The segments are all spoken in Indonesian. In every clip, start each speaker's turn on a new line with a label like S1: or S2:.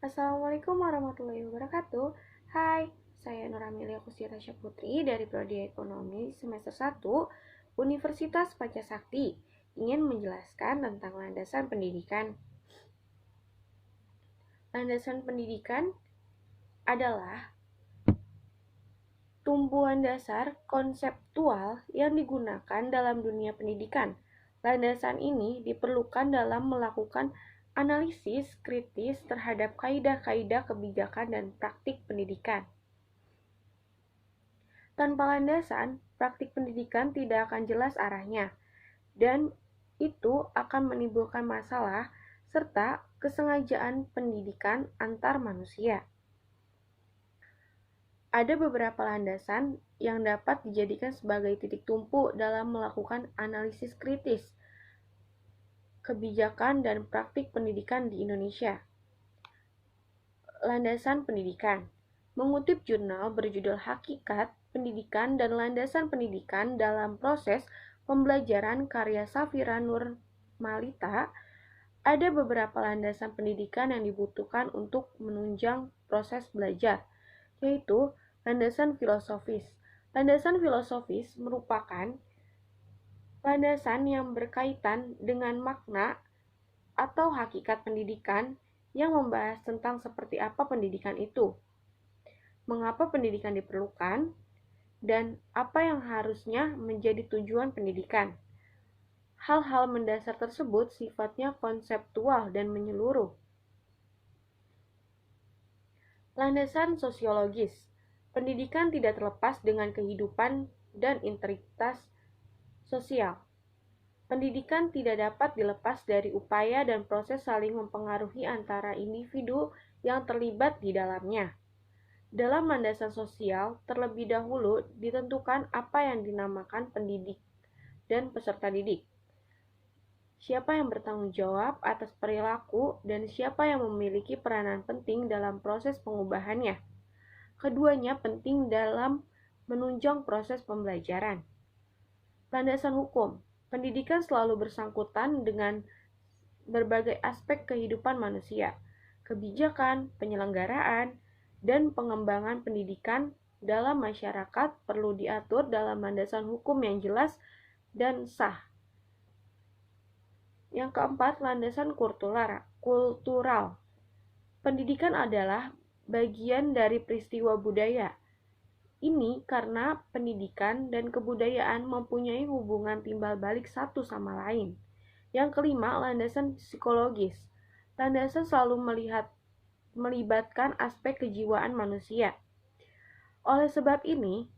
S1: Assalamualaikum warahmatullahi wabarakatuh. Hai, saya Nur Amelia Kusirasya Putri dari Prodi Ekonomi semester 1 Universitas Pancasakti. Ingin menjelaskan tentang landasan pendidikan. Landasan pendidikan adalah tumpuan dasar konseptual yang digunakan dalam dunia pendidikan. Landasan ini diperlukan dalam melakukan analisis kritis terhadap kaidah-kaidah kebijakan dan praktik pendidikan. Tanpa landasan, praktik pendidikan tidak akan jelas arahnya, dan itu akan menimbulkan masalah serta kesengajaan pendidikan antar manusia. Ada beberapa landasan yang dapat dijadikan sebagai titik tumpu dalam melakukan analisis kritis kebijakan dan praktik pendidikan di Indonesia. Landasan pendidikan mengutip jurnal berjudul Hakikat Pendidikan dan Landasan Pendidikan dalam Proses Pembelajaran karya Safira Nurmalita, ada beberapa landasan pendidikan yang dibutuhkan untuk menunjang proses belajar, yaitu landasan filosofis. Landasan filosofis merupakan landasan yang berkaitan dengan makna atau hakikat pendidikan yang membahas tentang seperti apa pendidikan itu, mengapa pendidikan diperlukan, dan apa yang harusnya menjadi tujuan pendidikan. Hal-hal mendasar tersebut sifatnya konseptual dan menyeluruh. Landasan sosiologis. Pendidikan tidak terlepas dengan kehidupan dan integritas sosial. Pendidikan tidak dapat dilepas dari upaya dan proses saling mempengaruhi antara individu yang terlibat di dalamnya. Dalam landasan sosial, terlebih dahulu ditentukan apa yang dinamakan pendidik dan peserta didik. Siapa yang bertanggung jawab atas perilaku dan siapa yang memiliki peranan penting dalam proses pengubahannya. Keduanya penting dalam menunjang proses pembelajaran. Landasan hukum. Pendidikan selalu bersangkutan dengan berbagai aspek kehidupan manusia, kebijakan, penyelenggaraan, dan pengembangan pendidikan dalam masyarakat perlu diatur dalam landasan hukum yang jelas dan sah. Yang keempat, landasan kultural. Pendidikan adalah bagian dari peristiwa budaya. Ini karena pendidikan dan kebudayaan mempunyai hubungan timbal balik satu sama lain. Yang kelima, landasan psikologis. Landasan selalu melibatkan aspek kejiwaan manusia. Oleh sebab ini,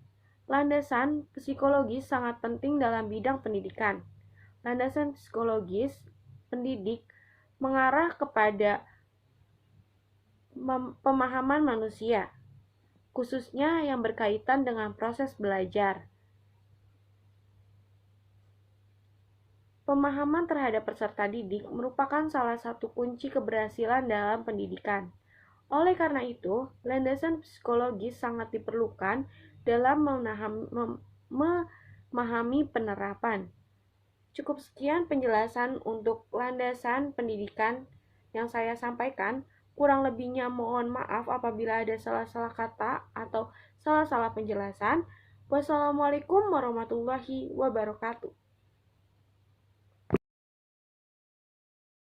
S1: landasan psikologis sangat penting dalam bidang pendidikan. Landasan psikologis pendidik mengarah kepada pemahaman manusia, khususnya yang berkaitan dengan proses belajar. Pemahaman terhadap peserta didik merupakan salah satu kunci keberhasilan dalam pendidikan. Oleh karena itu, landasan psikologis sangat diperlukan dalam memahami penerapan. Cukup sekian penjelasan untuk landasan pendidikan yang saya sampaikan. Kurang lebihnya mohon maaf apabila ada salah-salah kata atau salah-salah penjelasan. Wassalamualaikum warahmatullahi wabarakatuh.